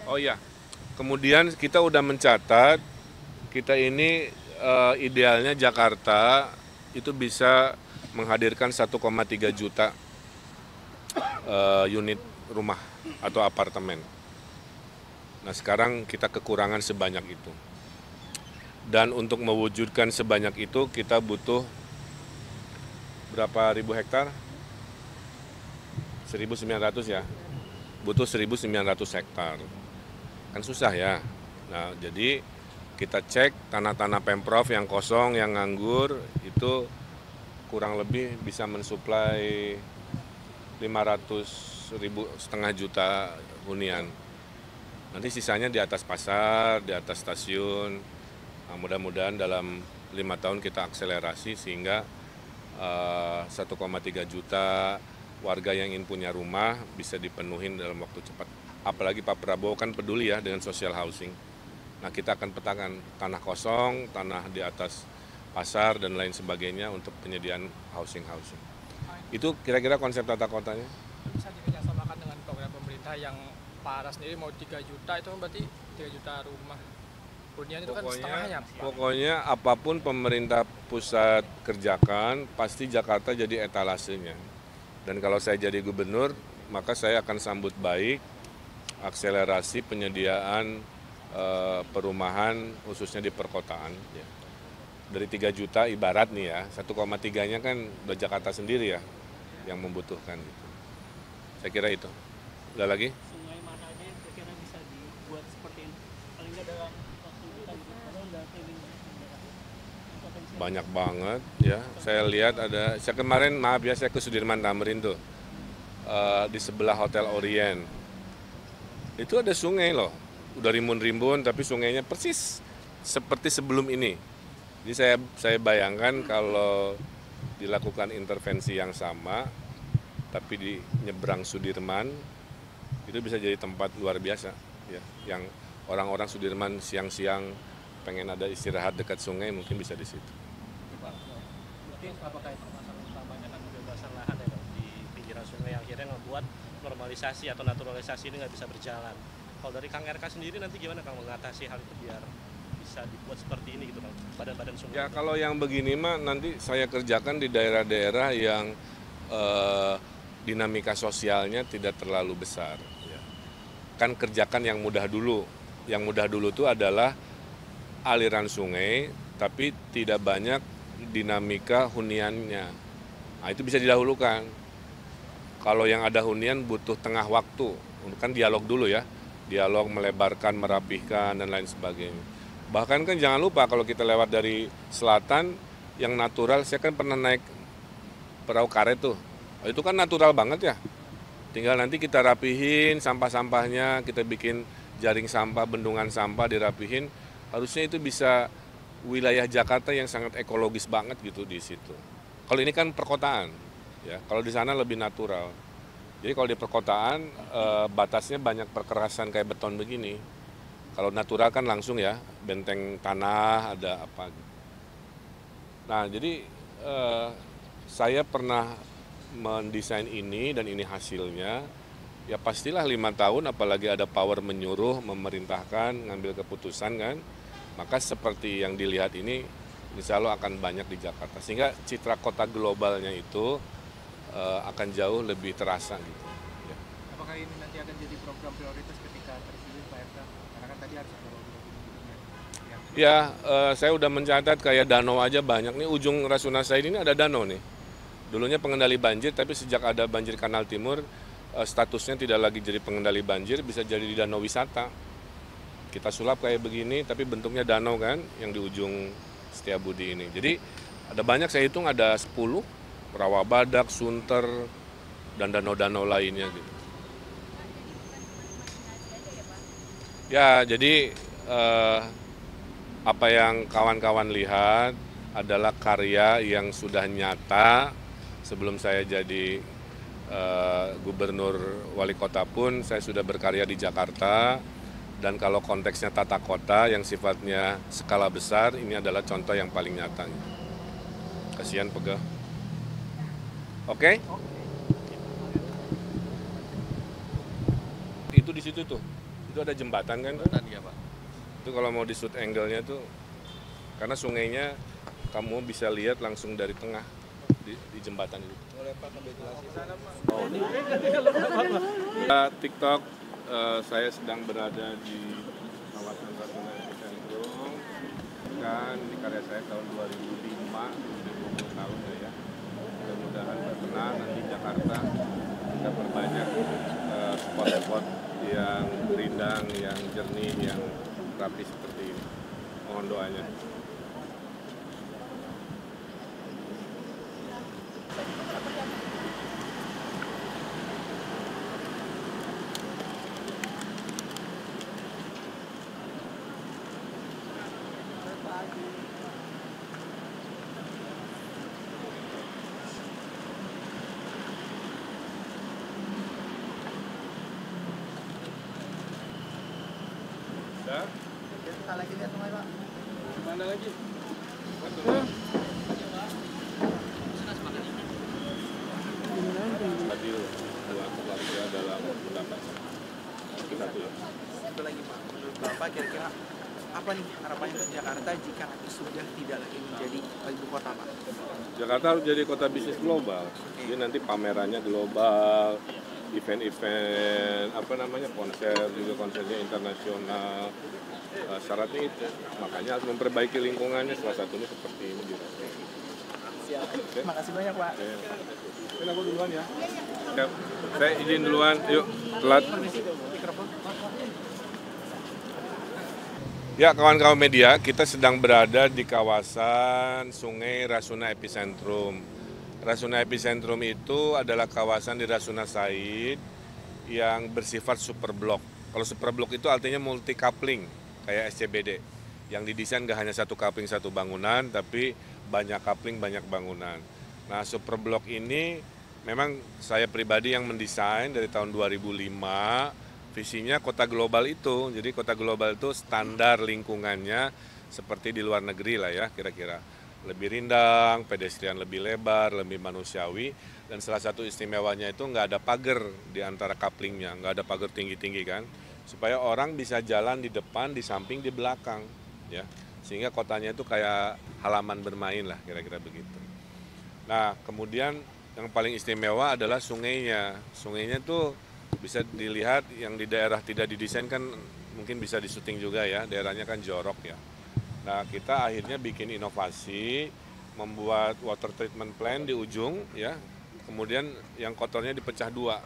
Oh iya, kemudian kita udah mencatat, kita ini idealnya Jakarta itu bisa menghadirkan 1,3 juta unit rumah atau apartemen. Nah sekarang kita kekurangan sebanyak itu. Dan untuk mewujudkan sebanyak itu kita butuh berapa ribu hektar? 1.900 ya. Butuh 1.900 hektar. Kan susah ya. Nah jadi kita cek tanah-tanah Pemprov yang kosong, yang nganggur, itu kurang lebih bisa mensuplai 500.000 setengah juta hunian. Nanti sisanya di atas pasar, di atas stasiun. Nah, mudah-mudahan dalam 5 tahun kita akselerasi sehingga 1,3 juta warga yang ingin punya rumah bisa dipenuhin dalam waktu cepat. Apalagi Pak Prabowo kan peduli ya dengan social housing. Nah kita akan petakan tanah kosong, tanah di atas pasar dan lain sebagainya untuk penyediaan housing-housing. Itu kira-kira konsep tata kotanya. Bisa dikerjasamakan dengan program pemerintah yang Pak Ara sendiri mau 3 juta, itu kan berarti 3 juta rumah hunian itu kan setengahnya. Pokoknya apapun pemerintah pusat kerjakan, pasti Jakarta jadi etalasenya. Dan kalau saya jadi gubernur, maka saya akan sambut baik akselerasi penyediaan perumahan khususnya di perkotaan. Ya. Dari 3 juta ibarat nih ya, 1,3-nya kan udah Jakarta sendiri ya yang membutuhkan. Gitu. Saya kira itu. Ada lagi? Sungai mana aja yang kira-kira bisa dibuat seperti ini? Paling nggak dalam waktu kita gitu. Karena udah keliling potensial. Banyak banget ya. Saya lihat ada, saya kemarin maaf ya saya ke Sudirman Tamrin tuh. Di sebelah Hotel Orient. Itu ada sungai loh. Udah rimbun-rimbun tapi sungainya persis seperti sebelum ini. Jadi saya bayangkan kalau dilakukan intervensi yang sama tapi di nyebrang Sudirman itu bisa jadi tempat luar biasa ya. Yang orang-orang Sudirman siang-siang pengen ada istirahat dekat sungai mungkin bisa di situ. Berarti apakah itu masalah utamanya kan pembebasan lahan ya Pak, di pinggiran sungai yang akhirnya membuat normalisasi atau naturalisasi ini nggak bisa berjalan. Kalau dari Kang RK sendiri nanti gimana Kang mengatasi hal itu biar bisa dibuat seperti ini gitu Kang, badan-badan sungai? Ya kalau yang begini mah nanti saya kerjakan di daerah-daerah yang dinamika sosialnya tidak terlalu besar. Ya. Kan kerjakan yang mudah dulu. Yang mudah dulu itu adalah aliran sungai, tapi tidak banyak dinamika huniannya. Nah itu bisa didahulukan. Kalau yang ada hunian butuh tengah waktu, kan dialog dulu ya. Dialog melebarkan, merapihkan, dan lain sebagainya. Bahkan kan jangan lupa kalau kita lewat dari selatan, yang natural, saya kan pernah naik perahu karet tuh. Itu kan natural banget ya. Tinggal nanti kita rapihin sampah-sampahnya, kita bikin jaring sampah, bendungan sampah dirapihin. Harusnya itu bisa wilayah Jakarta yang sangat ekologis banget gitu di situ. Kalau ini kan perkotaan, ya. Kalau di sana lebih natural. Jadi kalau di perkotaan batasnya banyak perkerasan kayak beton begini. Kalau natural kan langsung ya, benteng tanah ada apa. Nah jadi saya pernah mendesain ini dan ini hasilnya. Ya pastilah 5 tahun apalagi ada power menyuruh, memerintahkan, ngambil keputusan kan. Maka seperti yang dilihat ini insya Allah akan banyak di Jakarta. Sehingga citra kota globalnya itu akan jauh lebih terasa gitu. Ya. Apakah ini nanti akan jadi program prioritas ketika terpilih Pak RK? Karena kan tadi harus ada lobby-lobby. Ya, saya udah mencatat kayak danau aja banyak nih. Ujung Rasuna Said ini ada danau nih. Dulunya pengendali banjir, tapi sejak ada banjir Kanal Timur, statusnya tidak lagi jadi pengendali banjir, bisa jadi di danau wisata. Kita sulap kayak begini, tapi bentuknya danau kan, yang di ujung Setiabudi ini. Jadi ada banyak, saya hitung ada 10, Rawabadak, Sunter, dan danau-danau lainnya gitu. Ya, jadi apa yang kawan-kawan lihat adalah karya yang sudah nyata. Sebelum saya jadi gubernur wali kota pun saya sudah berkarya di Jakarta. Dan kalau konteksnya tata kota yang sifatnya skala besar, ini adalah contoh yang paling nyata. Kasihan Pegah. Oke? Itu di situ tuh. Itu ada jembatan kan? Jembatan ya Pak. Itu kalau mau di shoot angle-nya tuh, karena sungainya kamu bisa lihat langsung dari tengah di jembatan itu. Boleh Pak ventilasi. TikTok, saya sedang berada di kawasan Rasuna Epicentrum. Kan di karya saya tahun 2005, sudah 20 tahun ya. Mudah-mudahan berkenan nanti Jakarta kita perbanyak spot-spot yang rindang, yang jernih, yang rapi seperti ini. Mohon doanya. Udah? Kita lagi lihat sungai Pak. Mana lagi? Adil buat keluarga dalam mendapatkan kita tuh. Satu lagi Pak, menurut Bapak kira-kira apa nih harapannya untuk Jakarta jika nanti sudah tidak lagi menjadi ibu kota Pak? Jakarta harus jadi kota bisnis global. Jadi nanti pamerannya global, event-event konser juga konsernya internasional. Syaratnya itu, makanya harus memperbaiki lingkungannya, salah satunya seperti ini gitu. Siap. Terima kasih banyak Pak. Oke, aku duluan ya. Siap. Saya izin duluan, yuk telat. Ya kawan-kawan media, kita sedang berada di kawasan Sungai Rasuna Epicentrum. Rasuna Epicentrum itu adalah kawasan di Rasuna Said yang bersifat superblok. Kalau superblok itu artinya multi coupling, kayak SCBD. Yang didesain gak hanya satu coupling satu bangunan, tapi banyak coupling banyak bangunan. Nah superblok ini memang saya pribadi yang mendesain dari tahun 2005. Visinya kota global itu, jadi kota global itu standar lingkungannya seperti di luar negeri lah ya kira-kira. Lebih rindang, pedestrian lebih lebar, lebih manusiawi, dan salah satu istimewanya itu nggak ada pagar di antara couplingnya, nggak ada pagar tinggi-tinggi kan, supaya orang bisa jalan di depan, di samping, di belakang, ya, sehingga kotanya itu kayak halaman bermain lah kira-kira begitu. Nah kemudian yang paling istimewa adalah sungainya, sungainya tuh bisa dilihat yang di daerah tidak didesain kan mungkin bisa disuting juga ya, daerahnya kan jorok ya. Nah kita akhirnya bikin inovasi, membuat water treatment plant di ujung ya, kemudian yang kotornya dipecah dua.